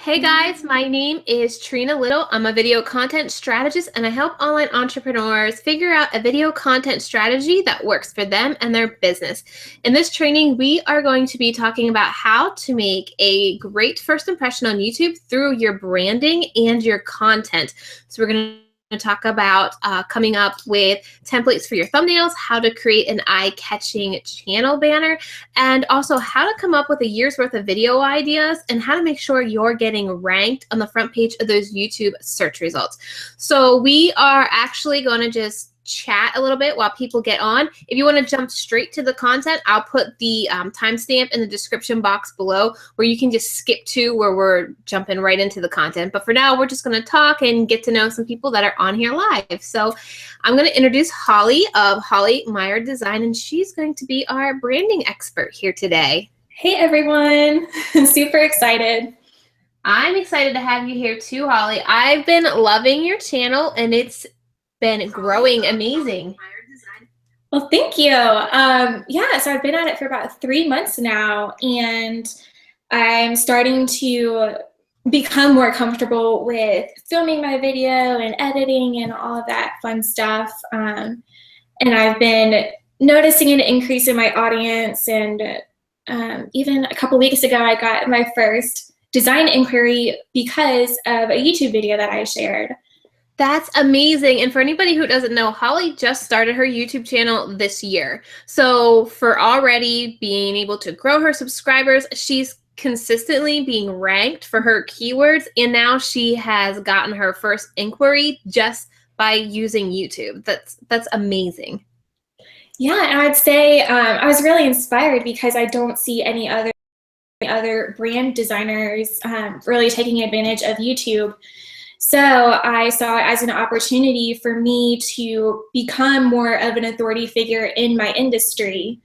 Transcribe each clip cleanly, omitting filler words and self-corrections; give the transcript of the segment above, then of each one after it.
Hey guys, my name is Trina Little. I'm a video content strategist and I help online entrepreneurs figure out a video content strategy that works for them and their business. In this training, we are going to be talking about how to make a great first impression on YouTube through your branding and your content. So we're going to talk about coming up with templates for your thumbnails, how to create an eye-catching channel banner, and also how to come up with a year's worth of video ideas and how to make sure you're getting ranked on the front page of those YouTube search results. So we are actually going to just chat a little bit while people get on. If you want to jump straight to the content, I'll put the timestamp in the description box below where you can just skip to where we're jumping right into the content. But for now, we're just going to talk and get to know some people that are on here live. So I'm going to introduce Holly of Holly Meyer Design, and she's going to be our branding expert here today. Hey everyone, super excited. I'm excited to have you here too, Holly. I've been loving your channel and it's been growing amazing. Well, thank you. So I've been at it for about 3 months now, and I'm starting to become more comfortable with filming my video and editing and all of that fun stuff. And I've been noticing an increase in my audience, and even a couple weeks ago, I got my first design inquiry because of a YouTube video that I shared. That's amazing. And for anybody who doesn't know, Holly just started her YouTube channel this year. So for already being able to grow her subscribers, she's consistently being ranked for her keywords. And now she has gotten her first inquiry just by using YouTube. That's amazing. Yeah, and I'd say I was really inspired because I don't see any other brand designers really taking advantage of YouTube. So I saw it as an opportunity for me to become more of an authority figure in my industry.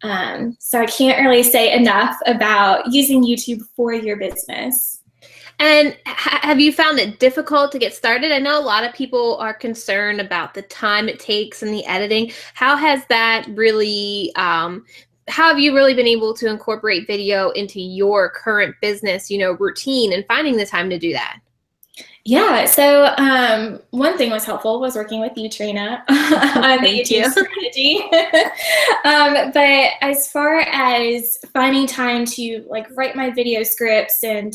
So I can't really say enough about using YouTube for your business. And have you found it difficult to get started? I know a lot of people are concerned about the time it takes and the editing. How has that really, how have you really been able to incorporate video into your current business, routine and finding the time to do that? Yeah, so one thing was helpful was working with you, Trina, on the YouTube strategy. But as far as finding time to write my video scripts and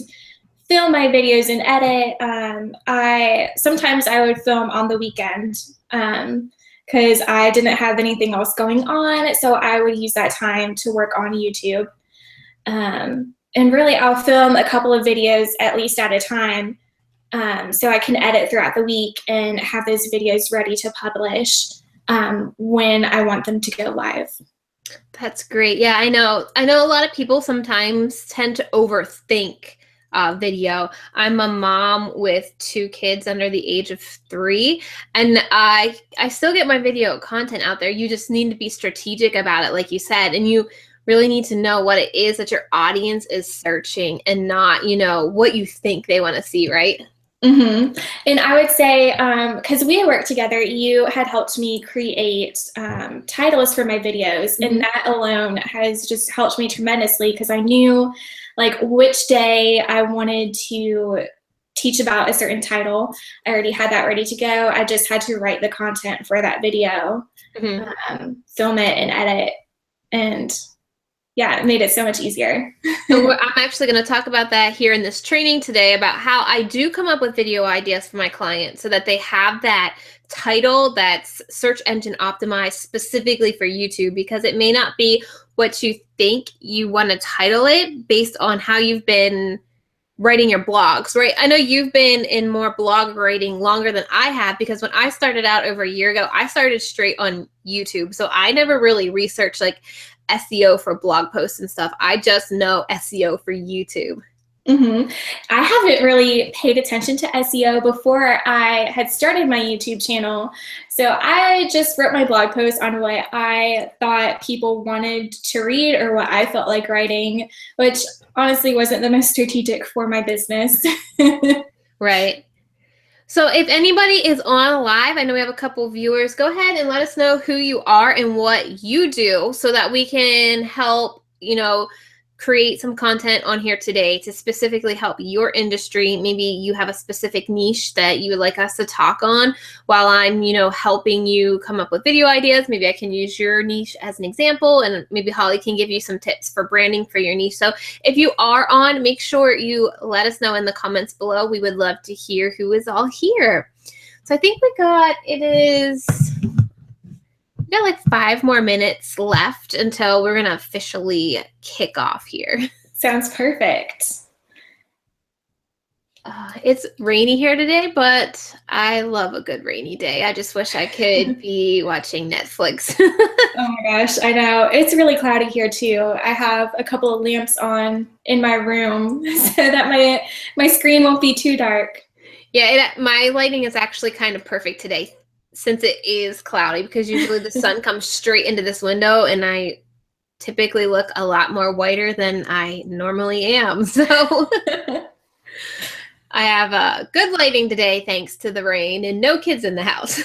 film my videos and edit, sometimes I would film on the weekend because I didn't have anything else going on, so I would use that time to work on YouTube. And really, I'll film a couple of videos at least at a time. So I can edit throughout the week and have those videos ready to publish when I want them to go live. That's great. Yeah, I know a lot of people sometimes tend to overthink video. I'm a mom with 2 kids under the age of 3, and I still get my video content out there. You just need to be strategic about it, like you said, and you really need to know what it is that your audience is searching and not, what you think they want to see, right? Mm-hmm. And I would say, because we worked together, you had helped me create titles for my videos, and that alone has just helped me tremendously because I knew which day I wanted to teach about a certain title. I already had that ready to go. I just had to write the content for that video, film it and edit, and yeah, it made it so much easier. So I'm actually going to talk about that here in this training today about how I do come up with video ideas for my clients so that they have that title that's search engine optimized specifically for YouTube, because it may not be what you think you want to title it based on how you've been writing your blogs, right? I know you've been in more blog writing longer than I have, because when I started out over a year ago, I started straight on YouTube. So I never really researched SEO for blog posts and stuff. I just know SEO for YouTube. Mm-hmm. I haven't really paid attention to SEO before I had started my YouTube channel. So I just wrote my blog post on what I thought people wanted to read or what I felt like writing, which honestly wasn't the most strategic for my business. Right. So if anybody is on live, I know we have a couple viewers, go ahead and let us know who you are and what you do so that we can help, create some content on here today to specifically help your industry. Maybe you have a specific niche that you would like us to talk on while I'm, helping you come up with video ideas. Maybe I can use your niche as an example, and maybe Holly can give you some tips for branding for your niche. So if you are on, make sure you let us know in the comments below. We would love to hear who is all here. So I think we got like 5 more minutes left until we're going to officially kick off here. Sounds perfect. It's rainy here today, but I love a good rainy day. I just wish I could be watching Netflix. Oh my gosh, I know. It's really cloudy here too. I have a couple of lamps on in my room so that my screen won't be too dark. Yeah, my lighting is actually kind of perfect today since it is cloudy, because usually the sun comes straight into this window and I typically look a lot more whiter than I normally am. So I have good lighting today thanks to the rain and no kids in the house.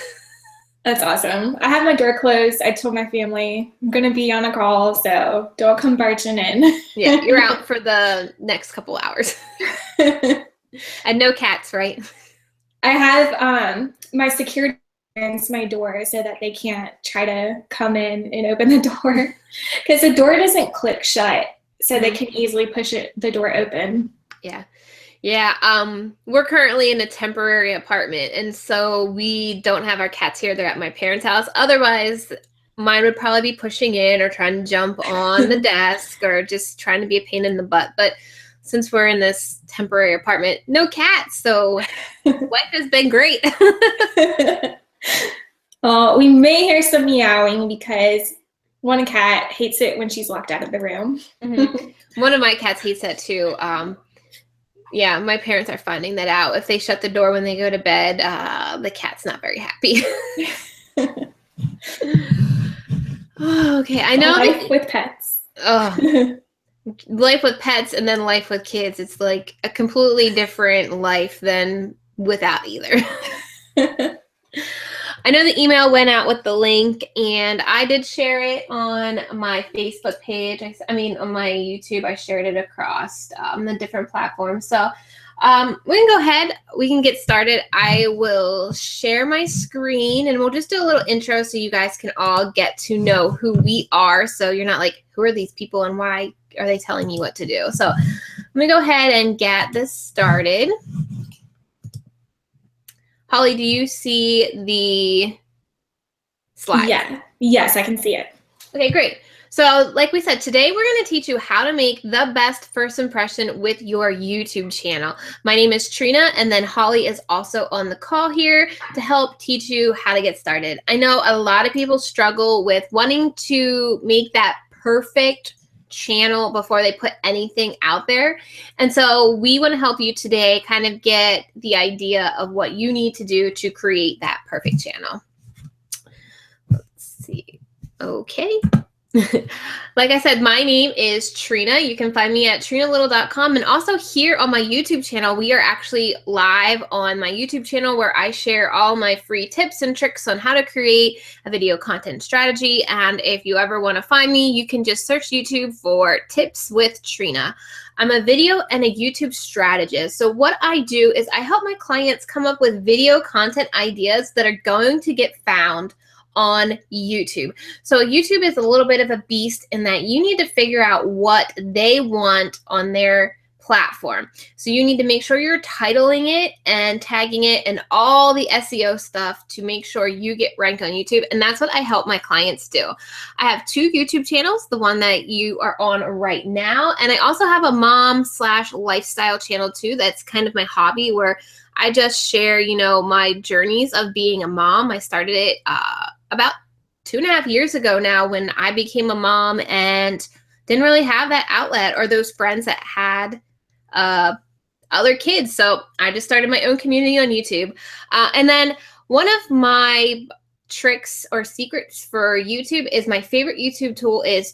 That's awesome. I have my door closed. I told my family I'm going to be on a call, so don't come barging in. Yeah, you're out for the next couple hours. And no cats, right? I have my security my door so that they can't try to come in and open the door, because the door doesn't click shut, so they can easily push the door open. Yeah. We're currently in a temporary apartment, and so we don't have our cats here. They're at my parents' house. Otherwise, mine would probably be pushing in or trying to jump on the desk or just trying to be a pain in the butt. But since we're in this temporary apartment, no cats, so life has been great. Well, we may hear some meowing because one cat hates it when she's locked out of the room. Mm-hmm. One of my cats hates that too. Yeah, my parents are finding that out. If they shut the door when they go to bed, the cat's not very happy. Okay, I know. Life with pets. Life with pets and then life with kids. It's like a completely different life than without either. I know the email went out with the link, and I did share it on my Facebook page. On my YouTube, I shared it across the different platforms. So we can go ahead. We can get started. I will share my screen, and we'll just do a little intro so you guys can all get to know who we are. So you're not like, who are these people and why are they telling me what to do? So let me go ahead and get this started. Holly, do you see the slide? Yeah. Yes, I can see it. Okay, great. So like we said, today we're going to teach you how to make the best first impression with your YouTube channel. My name is Trina, and then Holly is also on the call here to help teach you how to get started. I know a lot of people struggle with wanting to make that perfect channel before they put anything out there. And so we want to help you today kind of get the idea of what you need to do to create that perfect channel. Let's see. Okay. Like I said, my name is Trina. You can find me at trinalittle.com. And also here on my YouTube channel, we are actually live on my YouTube channel where I share all my free tips and tricks on how to create a video content strategy. And if you ever want to find me, you can just search YouTube for Tips with Trina. I'm a video and a YouTube strategist. So what I do is I help my clients come up with video content ideas that are going to get found on YouTube. So YouTube is a little bit of a beast in that you need to figure out what they want on their platform. So you need to make sure you're titling it and tagging it and all the SEO stuff to make sure you get ranked on YouTube. And that's what I help my clients do. I have 2 YouTube channels, the one that you are on right now. And I also have a mom/lifestyle channel too. That's kind of my hobby where I just share, my journeys of being a mom. I started it about 2.5 years ago now when I became a mom and didn't really have that outlet or those friends that had other kids. So I just started my own community on YouTube. And then one of my tricks or secrets for YouTube is my favorite YouTube tool is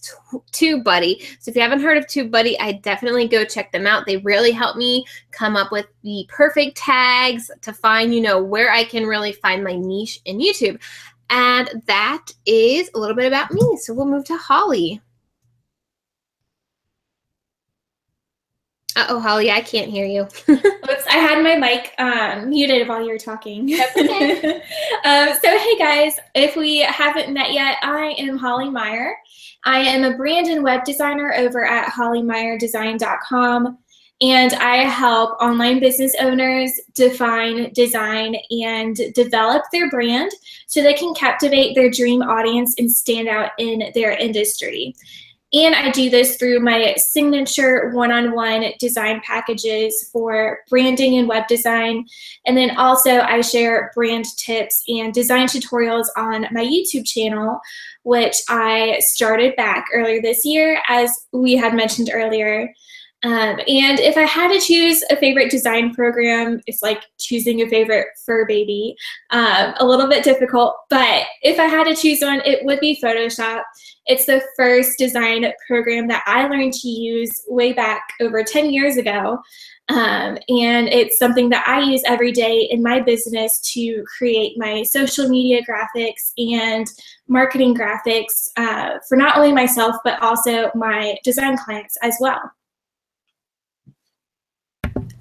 TubeBuddy. So if you haven't heard of TubeBuddy, I definitely go check them out. They really help me come up with the perfect tags to find, where I can really find my niche in YouTube. And that is a little bit about me. So we'll move to Holly. Uh-oh, Holly, I can't hear you. Oops, I had my mic muted while you were talking. That's okay. So hey guys, if we haven't met yet, I am Holly Meyer. I am a brand and web designer over at hollymeyerdesign.com, and I help online business owners define, design, and develop their brand so they can captivate their dream audience and stand out in their industry. And I do this through my signature one-on-one design packages for branding and web design. And then also I share brand tips and design tutorials on my YouTube channel, which I started back earlier this year, as we had mentioned earlier. And if I had to choose a favorite design program, it's like choosing a favorite fur baby. A little bit difficult, but if I had to choose one, it would be Photoshop. It's the first design program that I learned to use way back over 10 years ago. And it's something that I use every day in my business to create my social media graphics and marketing graphics for not only myself, but also my design clients as well.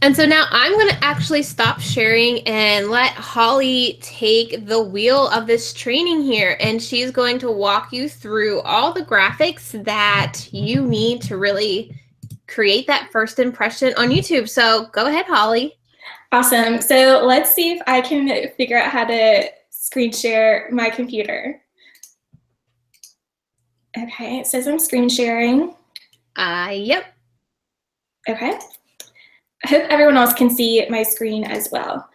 And so now I'm going to actually stop sharing and let Holly take the wheel of this training here. And she's going to walk you through all the graphics that you need to really create that first impression on YouTube. So go ahead, Holly. Awesome. So let's see if I can figure out how to screen share my computer. Okay, it says I'm screen sharing. Yep. Okay. I hope everyone else can see my screen as well.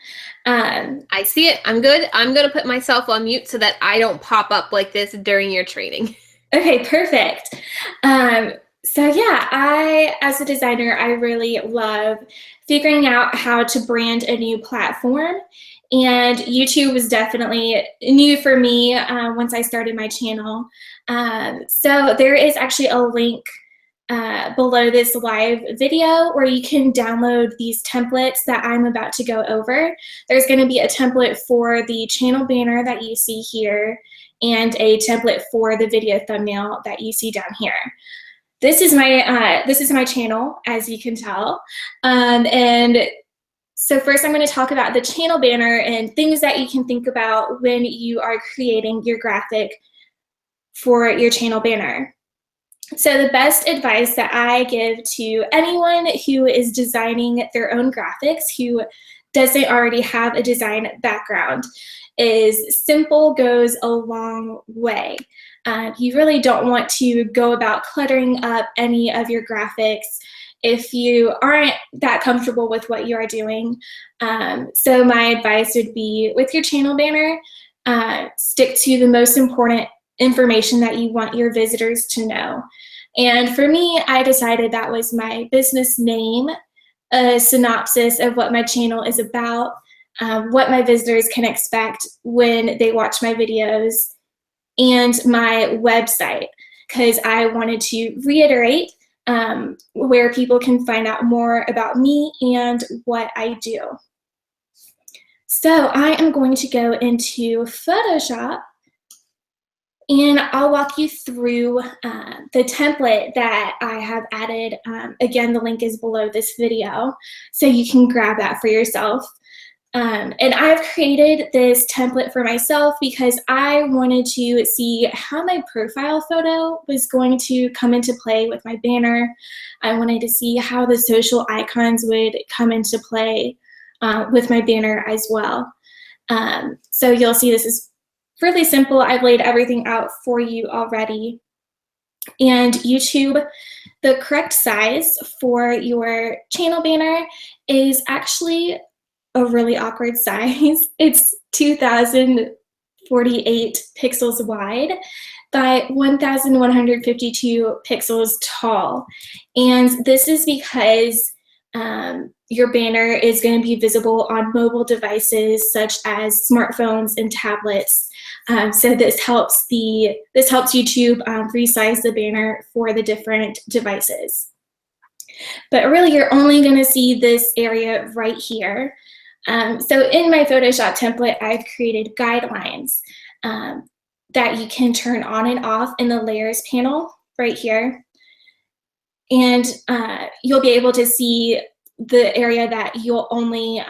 I see it. I'm good. I'm going to put myself on mute so that I don't pop up like this during your training. Okay, perfect. So yeah, as a designer, I really love figuring out how to brand a new platform. And YouTube was definitely new for me once I started my channel. So there is actually a link below this live video where you can download these templates that I'm about to go over. There's going to be a template for the channel banner that you see here and a template for the video thumbnail that you see down here. This is my channel, as you can tell. And so first I'm going to talk about the channel banner and things that you can think about when you are creating your graphic for your channel banner. So the best advice that I give to anyone who is designing their own graphics, who doesn't already have a design background, is simple goes a long way. You really don't want to go about cluttering up any of your graphics if you aren't that comfortable with what you are doing. So my advice would be, with your channel banner, stick to the most important information that you want your visitors to know. And for me, I decided that was my business name, a synopsis of what my channel is about, what my visitors can expect when they watch my videos, and my website, because I wanted to reiterate where people can find out more about me and what I do. So I am going to go into Photoshop, and I'll walk you through the template that I have added. Again, the link is below this video, so you can grab that for yourself. And I've created this template for myself because I wanted to see how my profile photo was going to come into play with my banner. I wanted to see how the social icons would come into play with my banner as well. So you'll see this is really simple. I've laid everything out for you already. And YouTube, the correct size for your channel banner is actually a really awkward size. It's 2048 pixels wide by 1152 pixels tall. And this is because your banner is going to be visible on mobile devices such as smartphones and tablets. So this helps YouTube resize the banner for the different devices. But really, you're only going to see this area right here. So in my Photoshop template, I've created guidelines that you can turn on and off in the layers panel right here. and you'll be able to see the area that you'll only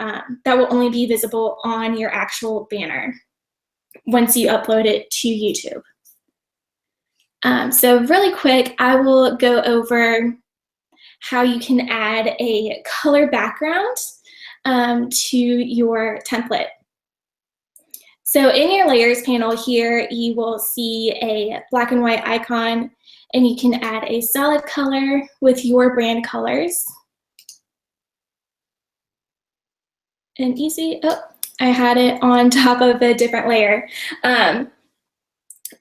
that will only be visible on your actual banner once you upload it to YouTube. So really quick, I will go over how you can add a color background to your template. So in your layers panel here, you will see a black and white icon, and you can add a solid color with your brand colors. And easy, oh, I had it on top of a different layer.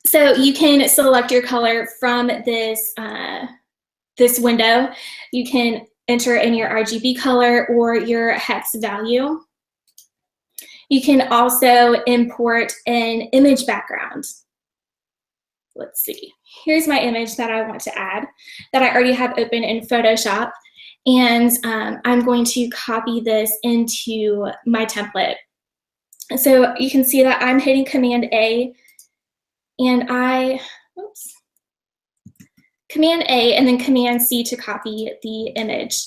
So you can select your color from this, this window. You can enter in your RGB color or your hex value. You can also import an image background. Let's see. Here's my image that I want to add that I already have open in Photoshop. And I'm going to copy this into my template. So you can see that I'm hitting Command A, and Command A and then Command C to copy the image.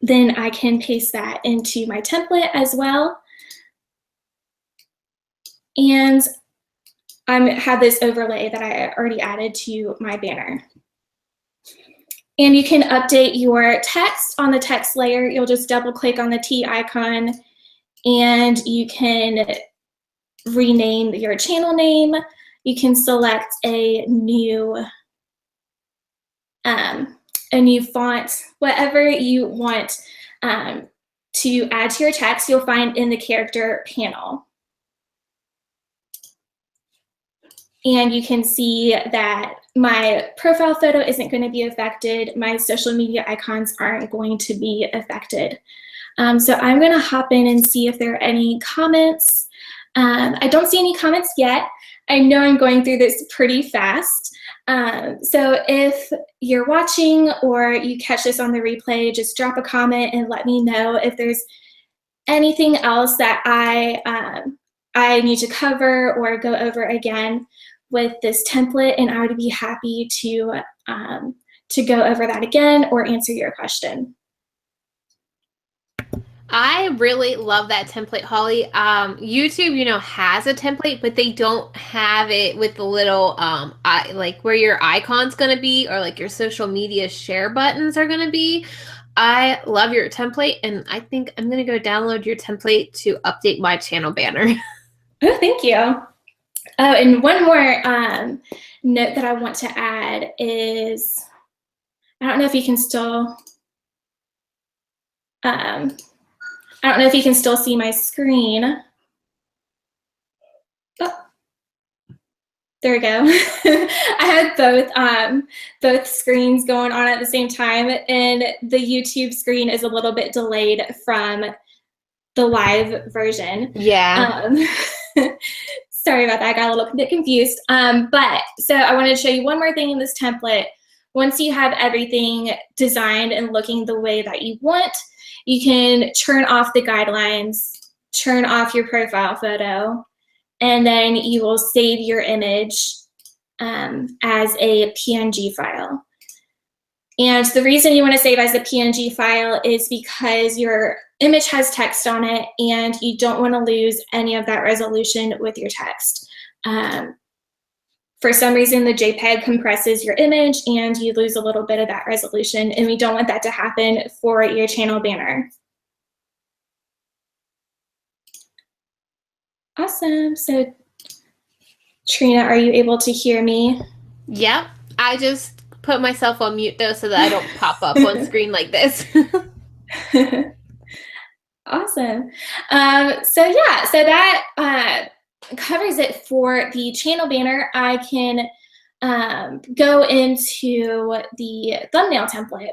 Then I can paste that into my template as well. And I have this overlay that I already added to my banner. And you can update your text on the text layer. You'll just double click on the T icon, and you can rename your channel name. You can select a new font, whatever you want to add to your text, you'll find in the character panel. And you can see that my profile photo isn't going to be affected. My social media icons aren't going to be affected. So I'm going to hop in and see if there are any comments. I don't see any comments yet. I know I'm going through this pretty fast. So if you're watching or you catch this on the replay, just drop a comment and let me know if there's anything else that I need to cover or go over again with this template, and I would be happy to go over that again or answer your question. I really love that template, Holly. YouTube, you know, has a template, but they don't have it with the little, like where your icon's gonna be or like your social media share buttons are gonna be. I love your template, and I think I'm gonna go download your template to update my channel banner. Oh, thank you. Oh, and one more note that I want to add is, I don't know if you can still, I don't know if you can still see my screen. Oh, there we go. I had both screens going on at the same time, and the YouTube screen is a little bit delayed from the live version. Yeah. Sorry about that, I got a little bit confused. But so I wanted to show you one more thing in this template. Once you have everything designed and looking the way that you want, you can turn off the guidelines, turn off your profile photo, and then you will save your image as a PNG file. And the reason you want to save as a PNG file is because your image has text on it and you don't want to lose any of that resolution with your text. For some reason, the JPEG compresses your image and you lose a little bit of that resolution, and we don't want that to happen for your channel banner. Awesome. So, Trina, are you able to hear me? Yep. I just put myself on mute though so that I don't pop up on screen like this. Awesome. So yeah, so that covers it for the channel banner. I can go into the thumbnail template.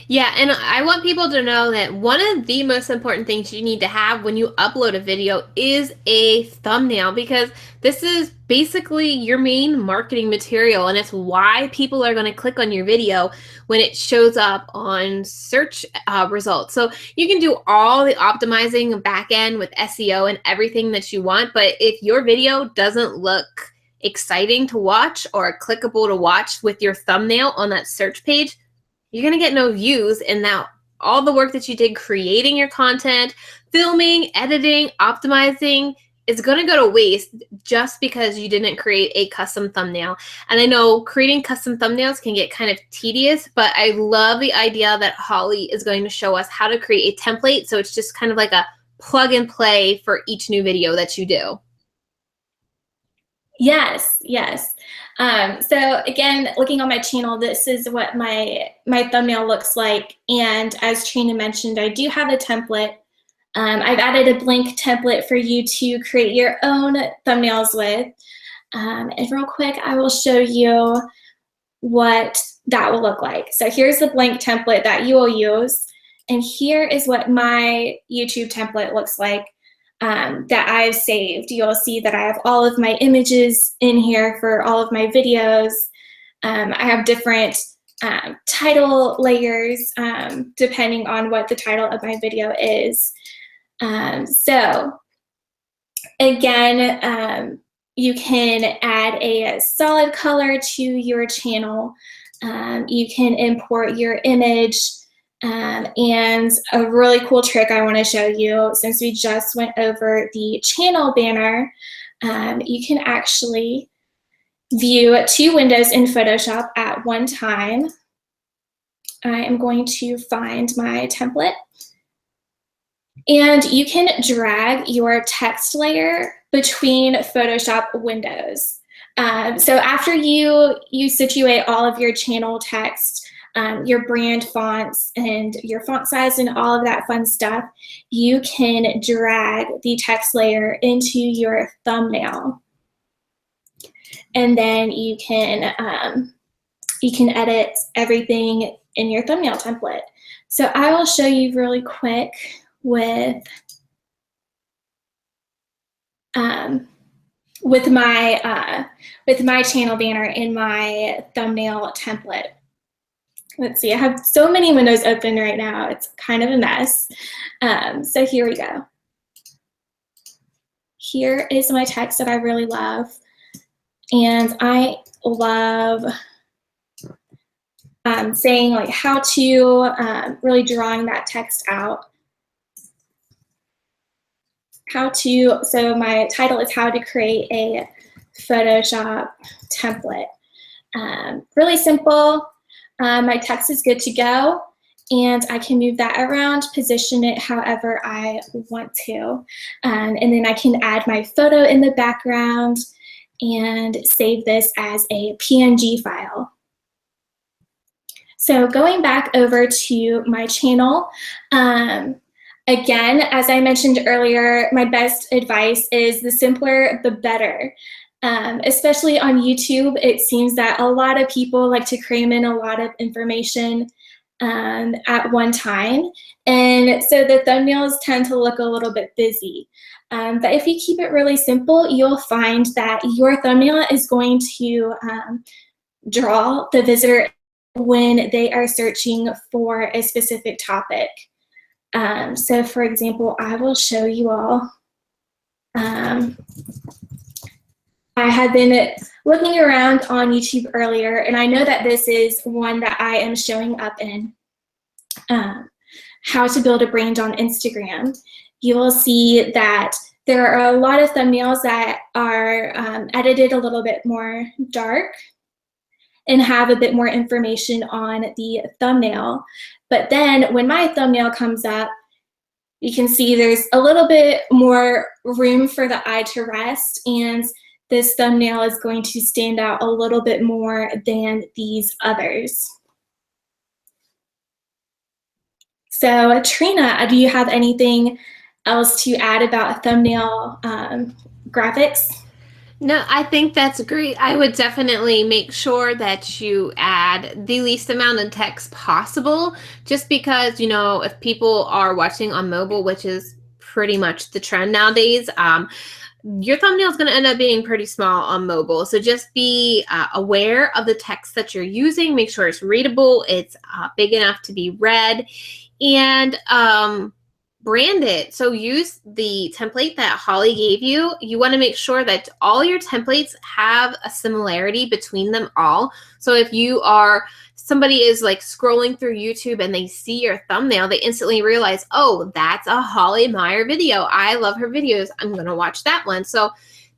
Yeah, and I want people to know that one of the most important things you need to have when you upload a video is a thumbnail, because this is basically your main marketing material, and it's why people are going to click on your video when it shows up on search results. So you can do all the optimizing back end with SEO and everything that you want, but if your video doesn't look exciting to watch or clickable to watch with your thumbnail on that search page, you're going to get no views. And now all the work that you did creating your content, filming, editing, optimizing is going to go to waste just because you didn't create a custom thumbnail. And I know creating custom thumbnails can get kind of tedious, but I love the idea that Holly is going to show us how to create a template. So it's just kind of like a plug and play for each new video that you do. Yes, yes. So again, looking on my channel, this is what my thumbnail looks like. And as Trina mentioned, I do have a template. I've added a blank template for you to create your own thumbnails with. And real quick, I will show you what that will look like. So here's the blank template that you will use. And here is what my YouTube template looks like that I've saved. You'll see that I have all of my images in here for all of my videos. I have different title layers depending on what the title of my video is. So again, you can add a solid color to your channel. You can import your image. And a really cool trick I want to show you, since we just went over the channel banner, you can actually view 2 windows in Photoshop at one time. I am going to find my template. And you can drag your text layer between Photoshop windows. So after you situate all of your channel text, your brand fonts and your font size and all of that fun stuff, you can drag the text layer into your thumbnail. And then you can edit everything in your thumbnail template. So I will show you really quick with my channel banner in my thumbnail template. Let's see, I have so many windows open right now. It's kind of a mess. So here we go. Here is my text that I really love. And I love saying like how to, really drawing that text out. So my title is how to create a Photoshop template. Really simple. My text is good to go, and I can move that around, position it however I want to. And then I can add my photo in the background and save this as a PNG file. So going back over to my channel, again, as I mentioned earlier, my best advice is the simpler, the better. Especially on YouTube, it seems that a lot of people like to cram in a lot of information at one time. And so the thumbnails tend to look a little bit busy. But if you keep it really simple, you'll find that your thumbnail is going to draw the visitor when they are searching for a specific topic. So for example, I will show you all. I had been looking around on YouTube earlier, and I know that this is one that I am showing up in, how to build a brand on Instagram. You will see that there are a lot of thumbnails that are edited a little bit more dark and have a bit more information on the thumbnail. But then when my thumbnail comes up, you can see there's a little bit more room for the eye to rest, and this thumbnail is going to stand out a little bit more than these others. So Trina, do you have anything else to add about thumbnail graphics? No, I think that's great. I would definitely make sure that you add the least amount of text possible, just because, you know, if people are watching on mobile, which is pretty much the trend nowadays, your thumbnail is going to end up being pretty small on mobile. So just be aware of the text that you're using. Make sure it's readable, it's big enough to be read, and brand it. So use the template that Holly gave you. You want to make sure that all your templates have a similarity between them all. So if somebody is like scrolling through YouTube and they see your thumbnail, they instantly realize, oh, that's a Holly Meyer video. I love her videos. I'm going to watch that one. So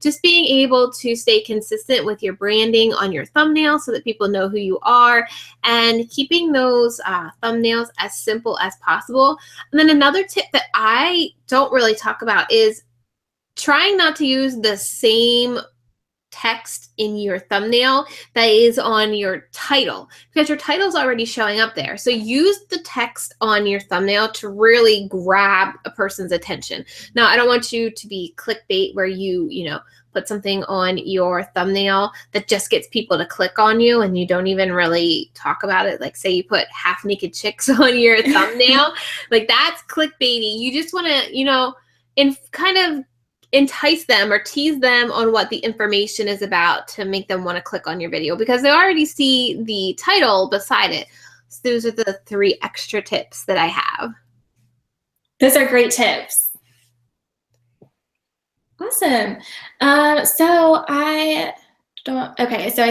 just being able to stay consistent with your branding on your thumbnail so that people know who you are, and keeping those thumbnails as simple as possible. And then another tip that I don't really talk about is trying not to use the same text in your thumbnail that is on your title, because your title is already showing up there. So use the text on your thumbnail to really grab a person's attention. Now, I don't want you to be clickbait where you put something on your thumbnail that just gets people to click on you and you don't even really talk about it. Like say you put half naked chicks on your thumbnail, like that's clickbaity. You just want to, kind of entice them or tease them on what the information is about to make them want to click on your video, because they already see the title beside it. So those are the 3 extra tips that I have. Those are great tips. Awesome. So I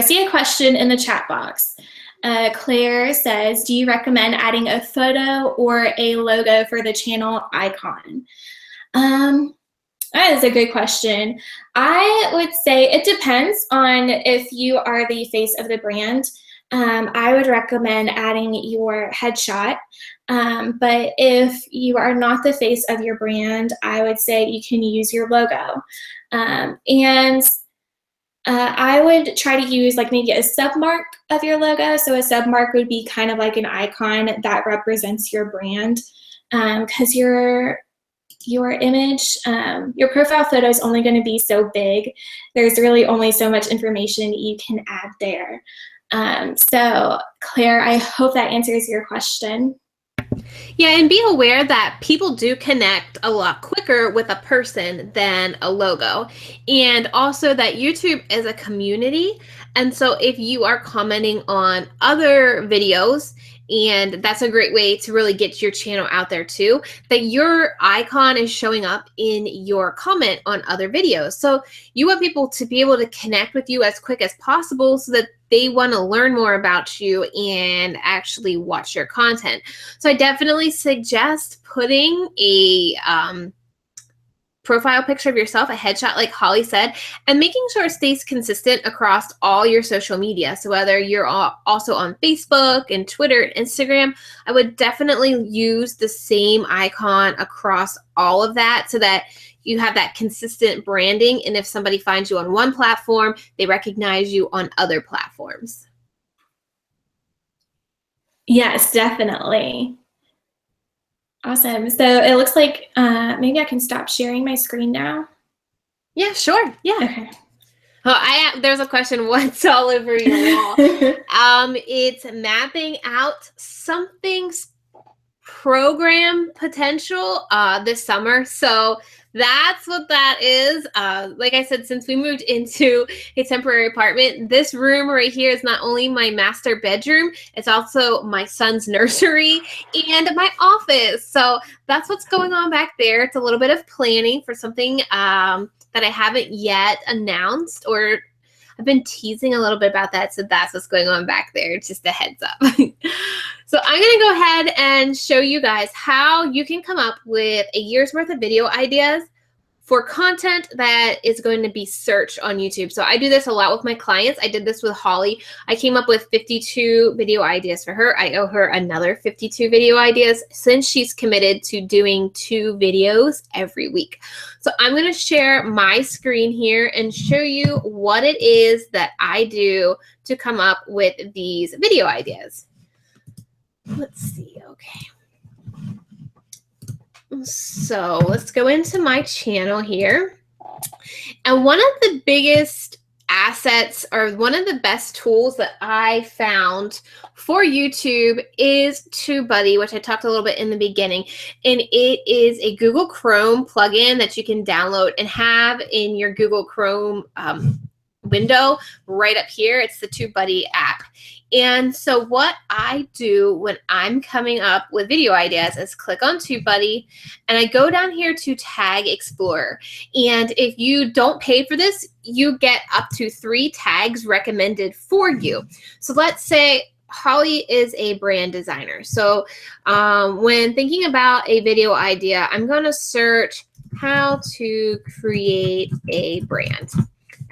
see a question in the chat box. Claire says, do you recommend adding a photo or a logo for the channel icon? That is a good question. I would say it depends on if you are the face of the brand. I would recommend adding your headshot. But if you are not the face of your brand, I would say you can use your logo. I would try to use like maybe a submark of your logo. So a submark would be kind of like an icon that represents your brand, because your image, your profile photo is only going to be so big. There's really only so much information you can add there. So Claire, I hope that answers your question. Yeah, and be aware that people do connect a lot quicker with a person than a logo. And also that YouTube is a community. And so if you are commenting on other videos, and that's a great way to really get your channel out there too, that your icon is showing up in your comment on other videos. So you want people to be able to connect with you as quick as possible so that they want to learn more about you and actually watch your content. So I definitely suggest putting a profile picture of yourself, a headshot like Holly said, and making sure it stays consistent across all your social media. So whether you're also on Facebook and Twitter and Instagram, I would definitely use the same icon across all of that so that you have that consistent branding. And if somebody finds you on one platform, they recognize you on other platforms. Yes, definitely. Awesome. So it looks like maybe I can stop sharing my screen now. Yeah, sure. Yeah. Okay. Oh, there's a question. What's all over your wall? It's mapping out something's program potential this summer. So that's what that is. Like I said, since we moved into a temporary apartment, this room right here is not only my master bedroom, it's also my son's nursery and my office. So that's what's going on back there. It's a little bit of planning for something that I haven't yet announced, or I've been teasing a little bit about that. So that's what's going on back there. It's just a heads up. So I'm going to go ahead and show you guys how you can come up with a year's worth of video ideas for content that is going to be searched on YouTube. So I do this a lot with my clients. I did this with Holly. I came up with 52 video ideas for her. I owe her another 52 video ideas since she's committed to doing 2 videos every week. So I'm going to share my screen here and show you what it is that I do to come up with these video ideas. Let's see. Okay. So let's go into my channel here. And one of the biggest assets, or one of the best tools that I found for YouTube, is TubeBuddy, which I talked a little bit in the beginning. And it is a Google Chrome plugin that you can download and have in your Google Chrome window right up here. It's the TubeBuddy app. And so what I do when I'm coming up with video ideas is click on TubeBuddy, and I go down here to Tag Explorer. And if you don't pay for this, you get up to 3 tags recommended for you. So let's say Holly is a brand designer. So when thinking about a video idea, I'm going to search how to create a brand.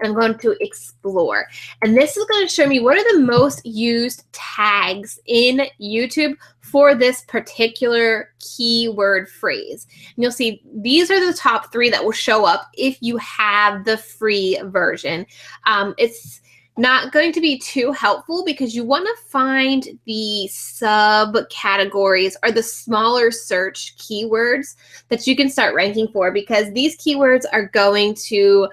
I'm going to explore. And this is going to show me what are the most used tags in YouTube for this particular keyword phrase. And you'll see these are the top 3 that will show up if you have the free version. It's not going to be too helpful because you want to find the subcategories or the smaller search keywords that you can start ranking for, because these keywords are going to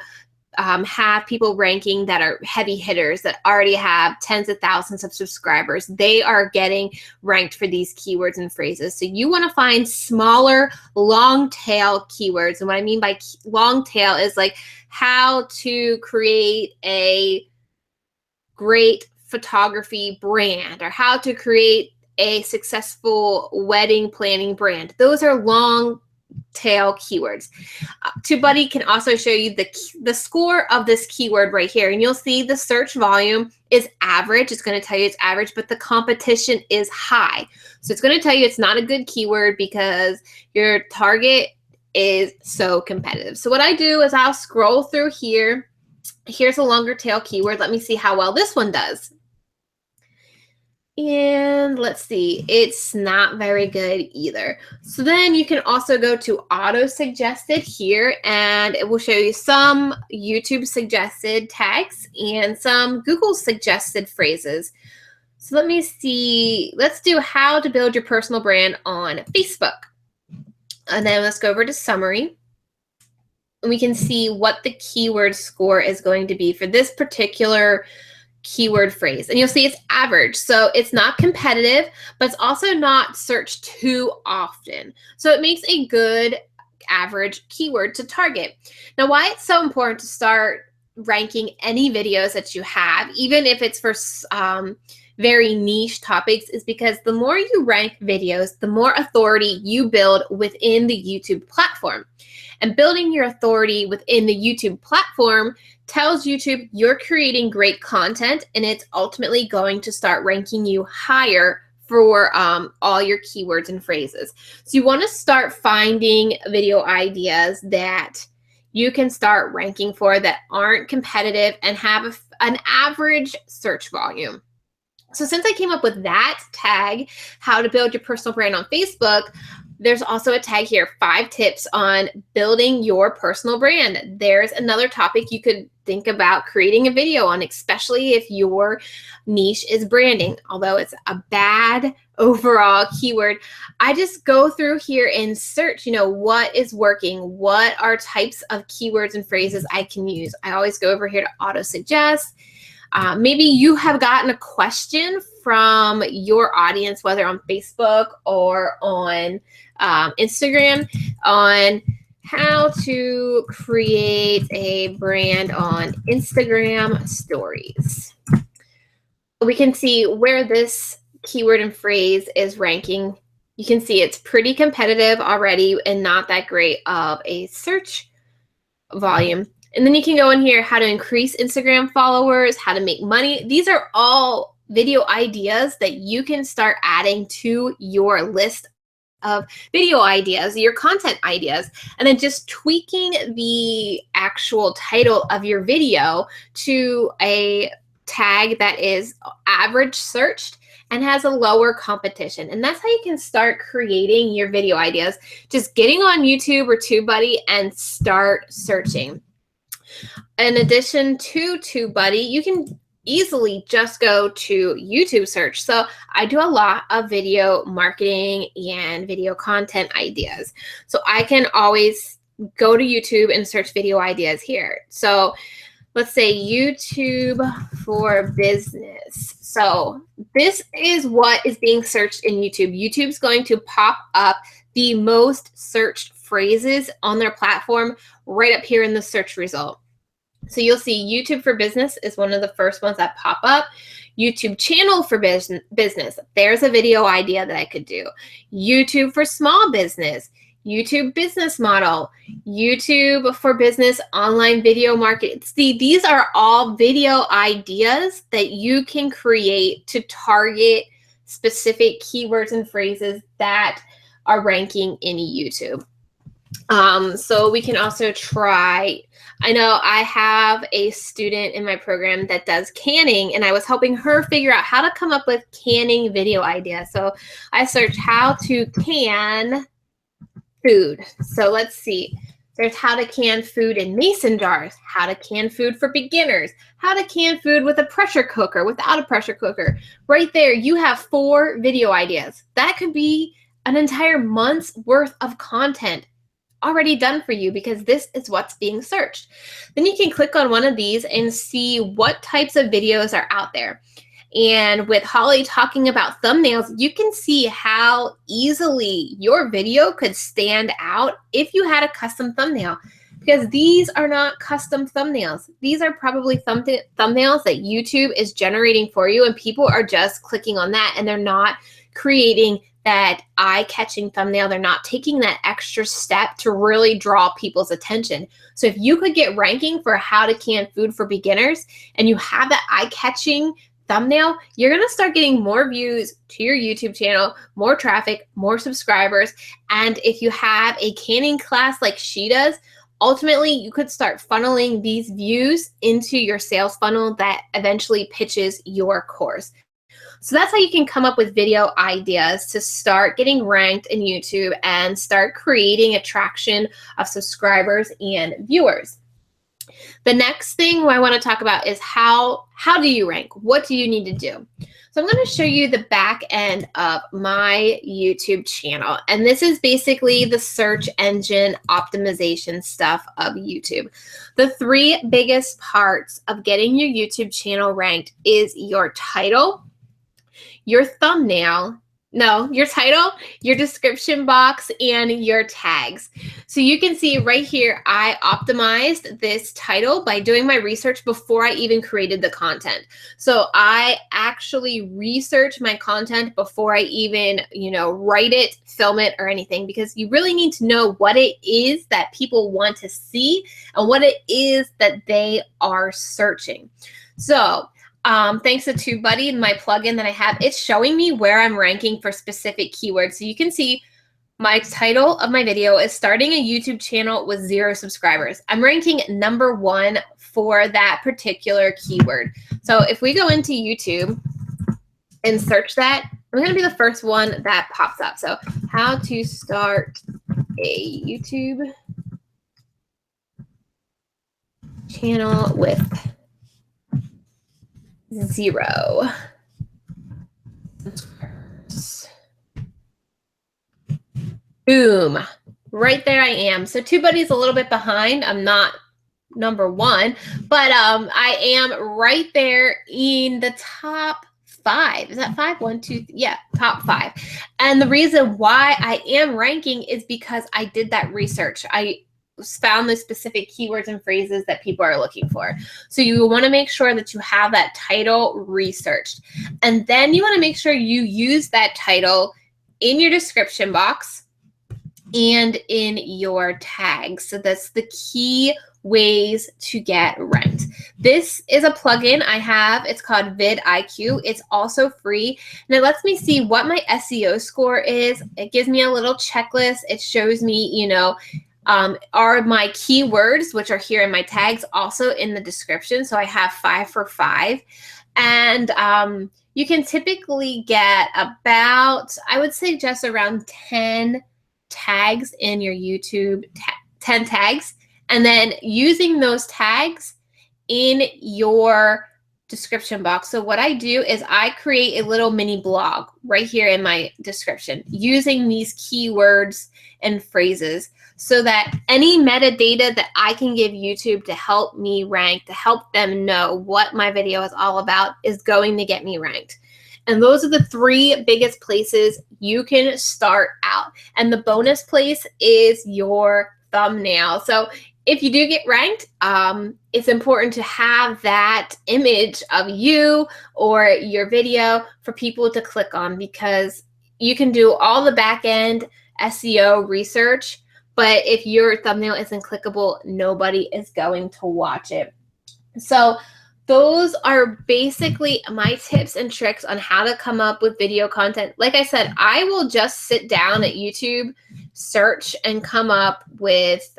have people ranking that are heavy hitters that already have tens of thousands of subscribers. They are getting ranked for these keywords and phrases. So you want to find smaller, long tail keywords. And what I mean by long tail is like how to create a great photography brand, or how to create a successful wedding planning brand. Those are long tail keywords. TubeBuddy can also show you the score of this keyword right here, and you'll see the search volume is average. It's going to tell you it's average, but the competition is high. So it's going to tell you it's not a good keyword because your target is so competitive. So what I do is I'll scroll through here. Here's a longer tail keyword. Let me see how well this one does. And let's see, it's not very good either. So then you can also go to auto suggested here, and it will show you some YouTube suggested tags and some Google suggested phrases. So let me see, let's do how to build your personal brand on Facebook. And then let's go over to summary. And we can see what the keyword score is going to be for this particular keyword phrase. And you'll see it's average. So it's not competitive, but it's also not searched too often. So it makes a good average keyword to target. Now, why it's so important to start ranking any videos that you have, even if it's for very niche topics, is because the more you rank videos, the more authority you build within the YouTube platform. And building your authority within the YouTube platform tells YouTube you're creating great content, and it's ultimately going to start ranking you higher for all your keywords and phrases. So you want to start finding video ideas that you can start ranking for that aren't competitive and have an average search volume. So since I came up with that tag, how to build your personal brand on Facebook, there's also a tag here, 5 tips on building your personal brand. There's another topic you could think about creating a video on, especially if your niche is branding. Although it's a bad overall keyword, I just go through here and search, what is working? What are types of keywords and phrases I can use? I always go over here to auto suggest. Maybe you have gotten a question from your audience, whether on Facebook or on Instagram, on how to create a brand on Instagram stories. We can see where this keyword and phrase is ranking. You can see it's pretty competitive already and not that great of a search volume. And then you can go in here, how to increase Instagram followers, how to make money. These are all video ideas that you can start adding to your list of video ideas, your content ideas, and then just tweaking the actual title of your video to a tag that is average searched and has a lower competition. And that's how you can start creating your video ideas. Just getting on YouTube or TubeBuddy and start searching. In addition to TubeBuddy, you can easily just go to YouTube search. So I do a lot of video marketing and video content ideas. So I can always go to YouTube and search video ideas here. So let's say YouTube for business. So this is what is being searched in YouTube. YouTube's going to pop up the most searched phrases on their platform right up here in the search result. So you'll see YouTube for Business is one of the first ones that pop up. YouTube channel for business. There's a video idea that I could do. YouTube for small business. YouTube business model. YouTube for business online video marketing. See, these are all video ideas that you can create to target specific keywords and phrases that are ranking in YouTube. So we can also try, I know I have a student in my program that does canning, and I was helping her figure out how to come up with canning video ideas. So I searched how to can food. So let's see. There's how to can food in mason jars, how to can food for beginners, how to can food with a pressure cooker, without a pressure cooker. Right there, you have 4 video ideas. That could be an entire month's worth of content already done for you, because this is what's being searched. Then you can click on one of these and see what types of videos are out there. And with Holly talking about thumbnails, you can see how easily your video could stand out if you had a custom thumbnail, because these are not custom thumbnails. These are probably thumbnails that YouTube is generating for you, and people are just clicking on that, and they're not creating that eye-catching thumbnail. They're not taking that extra step to really draw people's attention. So if you could get ranking for how to can food for beginners, and you have that eye-catching thumbnail, you're going to start getting more views to your YouTube channel, more traffic, more subscribers. And if you have a canning class like she does, ultimately you could start funneling these views into your sales funnel that eventually pitches your course. So that's how you can come up with video ideas to start getting ranked in YouTube and start creating attraction of subscribers and viewers. The next thing I want to talk about is how do you rank? What do you need to do? So I'm going to show you the back end of my YouTube channel. And this is basically the search engine optimization stuff of YouTube. The 3 biggest parts of getting your YouTube channel ranked is your title, your thumbnail, your title, your description box, and your tags. So you can see right here, I optimized this title by doing my research before I even created the content. So I actually research my content before I even, write it, film it, or anything, because you really need to know what it is that people want to see and what it is that they are searching. So thanks to TubeBuddy, my plugin that I have, it's showing me where I'm ranking for specific keywords. So you can see my title of my video is starting a YouTube channel with 0 subscribers. I'm ranking number 1 for that particular keyword. So if we go into YouTube and search that, I'm going to be the first one that pops up. So how to start a YouTube channel with 0 subscribers. Boom. Right there I am. So TubeBuddy's a little bit behind. I'm not number 1, but I am right there in the top 5. Is that 5? 1, 2, yeah, top 5. And the reason why I am ranking is because I did that research. I found the specific keywords and phrases that people are looking for. So you want to make sure that you have that title researched. And then you want to make sure you use that title in your description box and in your tags. So that's the key ways to get ranked. This is a plugin I have. It's called vidIQ. It's also free, and it lets me see what my SEO score is. It gives me a little checklist. It shows me, are my keywords, which are here in my tags, also in the description. So I have 5 for 5. And you can typically get about, I would say, just around 10 tags in your YouTube, 10 tags. And then using those tags in your description box. So what I do is I create a little mini blog right here in my description using these keywords and phrases, so that any metadata that I can give YouTube to help me rank, to help them know what my video is all about, is going to get me ranked. And those are the 3 biggest places you can start out. And the bonus place is your thumbnail. So if you do get ranked, it's important to have that image of you or your video for people to click on, because you can do all the back end SEO research, but if your thumbnail isn't clickable, nobody is going to watch it. So those are basically my tips and tricks on how to come up with video content. Like I said, I will just sit down at YouTube, search, and come up with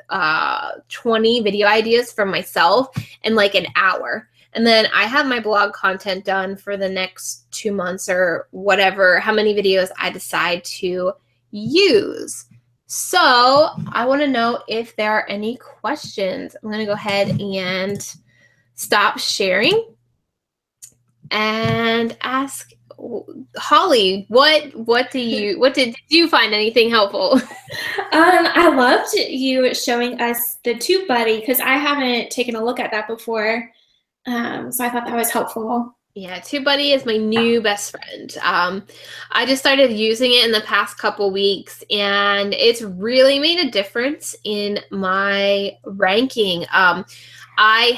20 video ideas for myself in like an hour. And then I have my blog content done for the next 2 months or whatever, how many videos I decide to use. So I want to know if there are any questions. I'm going to go ahead and stop sharing and ask Holly, what did you find anything helpful? I loved you showing us the TubeBuddy, because I haven't taken a look at that before. So I thought that was helpful. Yeah, TubeBuddy is my new best friend. I just started using it in the past couple weeks, and it's really made a difference in my ranking. I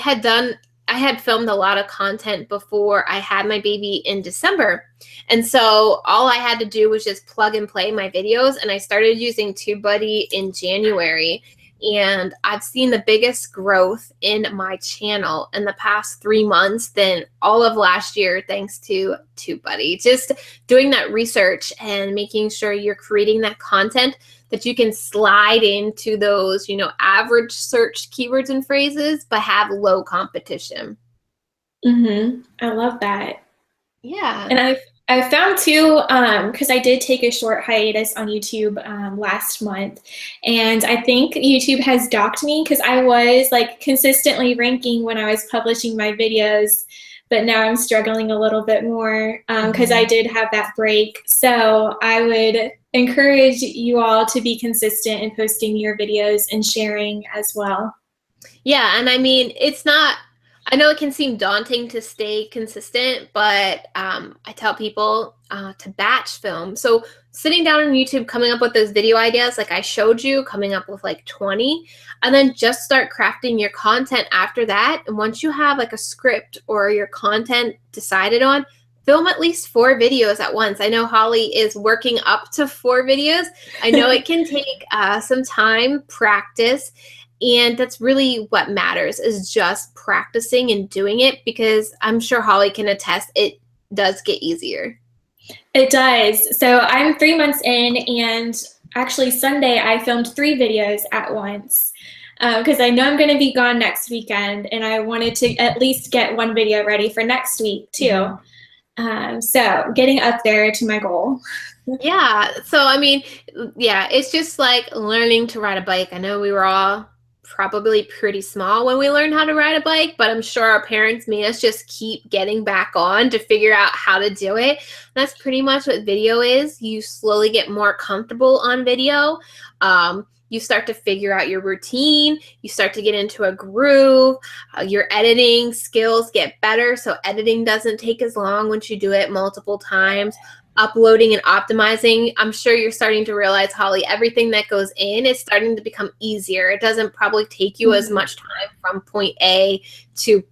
had filmed a lot of content before I had my baby in December. And so all I had to do was just plug and play my videos. And I started using TubeBuddy in January. And I've seen the biggest growth in my channel in the past 3 months than all of last year, thanks to TubeBuddy. Just doing that research and making sure you're creating that content that you can slide into those, average search keywords and phrases, but have low competition. I love that. Yeah. And I found too, because I did take a short hiatus on YouTube last month, and I think YouTube has docked me, because I was like consistently ranking when I was publishing my videos, but now I'm struggling a little bit more because I did have that break. So I would encourage you all to be consistent in posting your videos and sharing as well. Yeah, and I mean, I know it can seem daunting to stay consistent, but I tell people to batch film. So sitting down on YouTube, coming up with those video ideas like I showed you, coming up with like 20, and then just start crafting your content after that. And once you have like a script or your content decided on, film at least 4 videos at once. I know Holly is working up to 4 videos. I know it can take some time, practice. And that's really what matters, is just practicing and doing it, because I'm sure Holly can attest it does get easier. It does. So I'm 3 months in, and actually Sunday I filmed 3 videos at once, because I know I'm going to be gone next weekend, and I wanted to at least get 1 video ready for next week too. So getting up there to my goal. Yeah. So, I mean, yeah, it's just like learning to ride a bike. I know we were all probably pretty small when we learned how to ride a bike, but I'm sure our parents made us just keep getting back on to figure out how to do it. That's pretty much what video is. You slowly get more comfortable on video. You start to figure out your routine. You start to get into a groove. Your editing skills get better, so editing doesn't take as long once you do it multiple times. Uploading and optimizing, I'm sure you're starting to realize, Holly, everything that goes in is starting to become easier. It doesn't probably take you as much time from point A to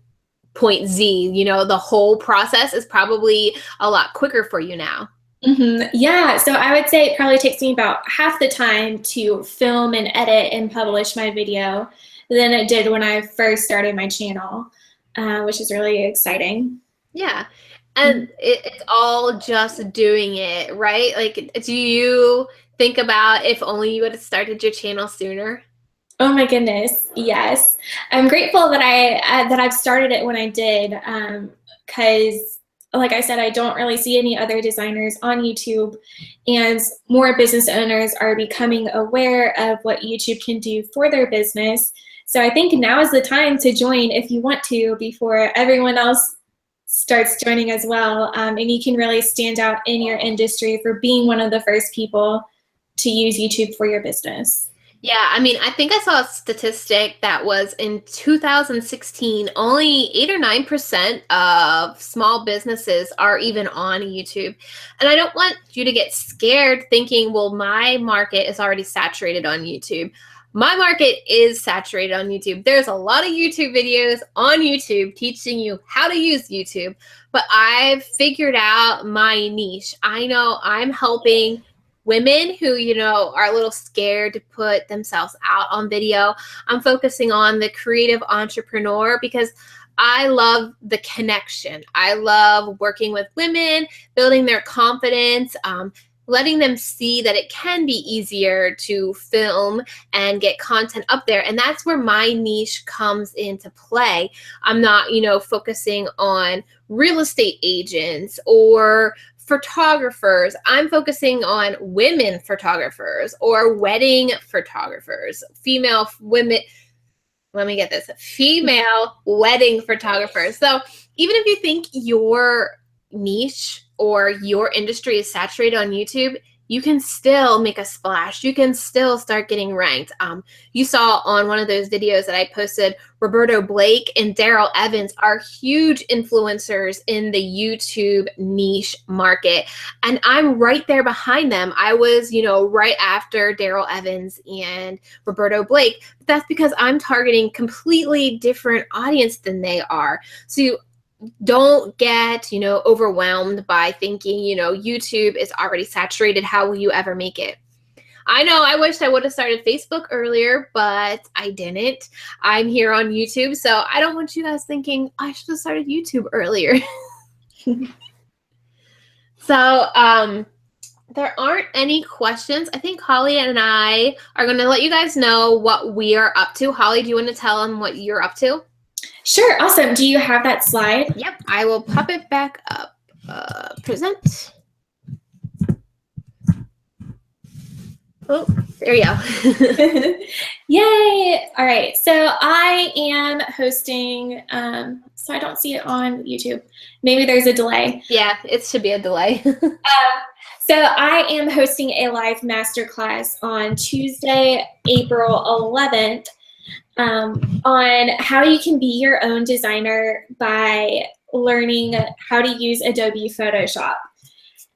point Z. The whole process is probably a lot quicker for you now. Yeah, so I would say it probably takes me about half the time to film and edit and publish my video than it did when I first started my channel, which is really exciting. Yeah. And it's all just doing it, right? Like, do you think about if only you had started your channel sooner? Oh my goodness, yes. I'm grateful that I've started it when I did, because like I said, I don't really see any other designers on YouTube, and more business owners are becoming aware of what YouTube can do for their business. So I think now is the time to join if you want to, before everyone else starts joining as well, and you can really stand out in your industry for being one of the first people to use YouTube for your business. Yeah, I mean, I think I saw a statistic that was in 2016, only 8 or 9% of small businesses are even on YouTube. And I don't want you to get scared thinking, well, my market is already saturated on YouTube. My market is saturated on YouTube. There's a lot of YouTube videos on YouTube teaching you how to use YouTube, but I've figured out my niche. I know I'm helping women who, are a little scared to put themselves out on video. I'm focusing on the creative entrepreneur because I love the connection. I love working with women, building their confidence, letting them see that it can be easier to film and get content up there. And that's where my niche comes into play. I'm not, focusing on real estate agents or photographers. I'm focusing on women photographers or wedding photographers, female women. Let me get this, female wedding photographers. So even if you think your niche or your industry is saturated on YouTube, you can still make a splash. You can still start getting ranked. You saw on one of those videos that I posted, Roberto Blake and Daryl Evans are huge influencers in the YouTube niche market. And I'm right there behind them. I was, right after Daryl Evans and Roberto Blake. But that's because I'm targeting completely different audience than they are. So don't get, overwhelmed by thinking, YouTube is already saturated. How will you ever make it? I know I wished I would have started Facebook earlier, but I didn't. I'm here on YouTube, so I don't want you guys thinking I should have started YouTube earlier. So there aren't any questions. I think Holly and I are going to let you guys know what we are up to. Holly, do you want to tell them what you're up to? Sure. Awesome. Do you have that slide? Yep. I will pop it back up. Present. Oh, there you go. Yay. All right. So I am hosting, so I don't see it on YouTube. Maybe there's a delay. Yeah, it should be a delay. So I am hosting a live masterclass on Tuesday, April 11th. On how you can be your own designer by learning how to use Adobe Photoshop.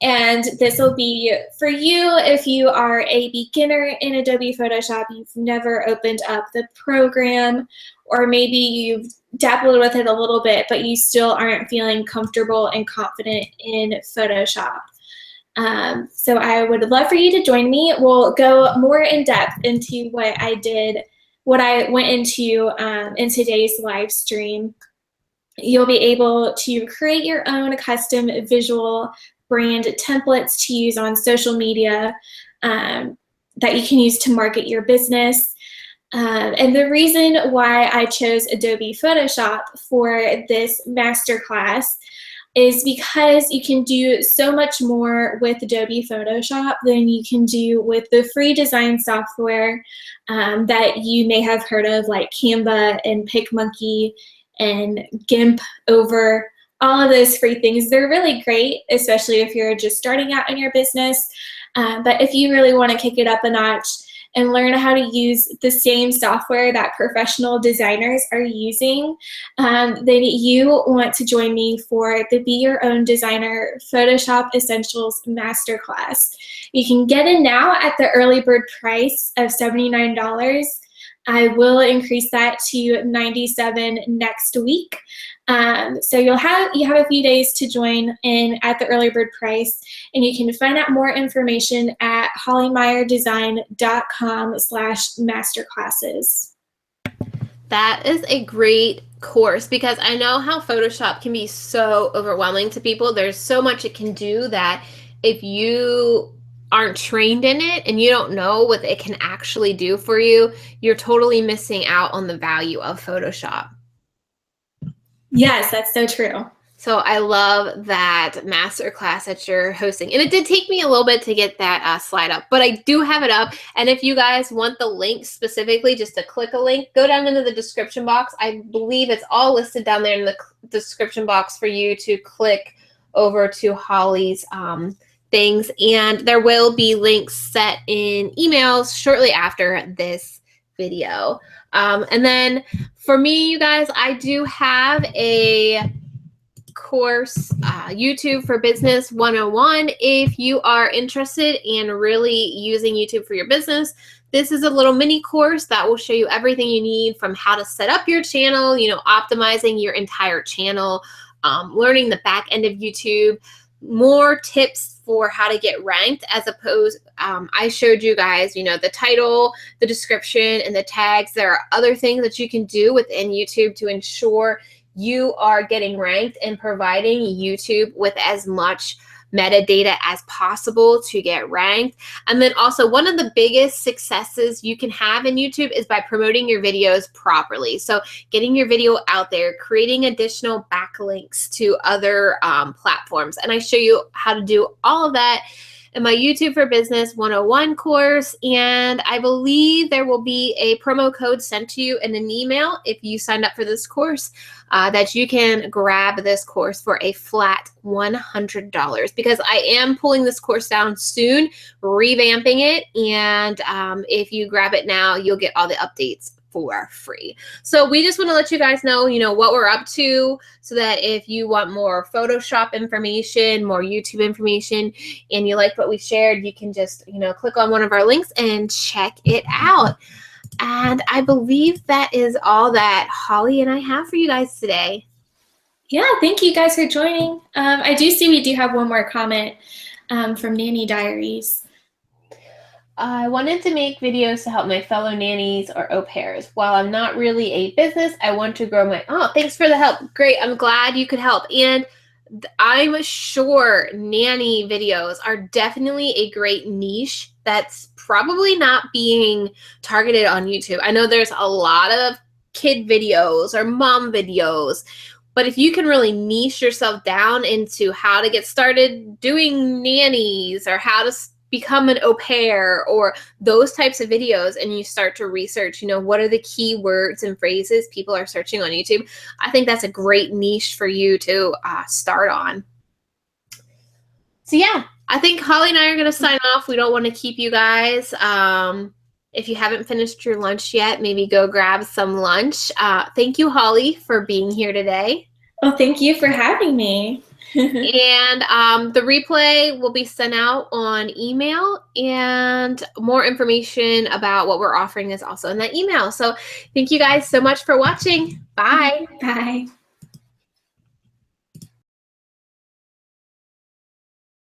And this will be for you if you are a beginner in Adobe Photoshop, you've never opened up the program, or maybe you've dabbled with it a little bit, but you still aren't feeling comfortable and confident in Photoshop. So I would love for you to join me. We'll go more in depth into what I went into in today's live stream. You'll be able to create your own custom visual brand templates to use on social media that you can use to market your business. And the reason why I chose Adobe Photoshop for this masterclass is because you can do so much more with Adobe Photoshop than you can do with the free design software that you may have heard of, like Canva and PicMonkey and GIMP over. All of those free things, they're really great, especially if you're just starting out in your business. But if you really want to kick it up a notch and learn how to use the same software that professional designers are using, then you want to join me for the Be Your Own Designer Photoshop Essentials Masterclass. You can get in now at the early bird price of $79. I will increase that to $97 next week. So you have a few days to join in at the early bird price, and you can find out more information at hollymeyerdesign.com/masterclasses. That is a great course because I know how Photoshop can be so overwhelming to people. There's so much it can do that if you aren't trained in it and you don't know what it can actually do for you, you're totally missing out on the value of Photoshop. Yes, that's so true. So I love that masterclass that you're hosting. And it did take me a little bit to get that slide up, but I do have it up. And if you guys want the link specifically, just to click a link, go down into the description box. I believe it's all listed down there in the description box for you to click over to Holly's things. And there will be links set in emails shortly after this video. And then for me, you guys, I do have a course, YouTube for Business 101. If you are interested in really using YouTube for your business, this is a little mini course that will show you everything you need from how to set up your channel, optimizing your entire channel, learning the back end of YouTube, more tips for how to get ranked, as opposed, I showed you guys, the title, the description, and the tags. There are other things that you can do within YouTube to ensure you are getting ranked and providing YouTube with as much metadata as possible to get ranked. And then also, one of the biggest successes you can have in YouTube is by promoting your videos properly. So getting your video out there, creating additional backlinks to other platforms. And I show you how to do all of that in my YouTube for Business 101 course. And I believe there will be a promo code sent to you in an email if you signed up for this course, that you can grab this course for a flat $100, because I am pulling this course down soon, revamping it. And if you grab it now, you'll get all the updates for free. So we just want to let you guys know, what we're up to, so that if you want more Photoshop information, more YouTube information, and you like what we shared, you can just, click on one of our links and check it out. And I believe that is all that Holly and I have for you guys today. Yeah, thank you guys for joining. I do see we do have one more comment from Nanny Diaries. I wanted to make videos to help my fellow nannies or au pairs. While I'm not really a business, I want to grow my... Oh, thanks for the help. Great. I'm glad you could help. And I'm sure nanny videos are definitely a great niche that's probably not being targeted on YouTube. I know there's a lot of kid videos or mom videos, but if you can really niche yourself down into how to get started doing nannies, or how to become an au pair, or those types of videos, and you start to research, what are the key words and phrases people are searching on YouTube, I think that's a great niche for you to start on. So yeah, I think Holly and I are going to sign off. We don't want to keep you guys. If you haven't finished your lunch yet, maybe go grab some lunch. Thank you, Holly, for being here today. Well, thank you for having me. And the replay will be sent out on email, and more information about what we're offering is also in that email. So thank you guys so much for watching. Bye. Bye.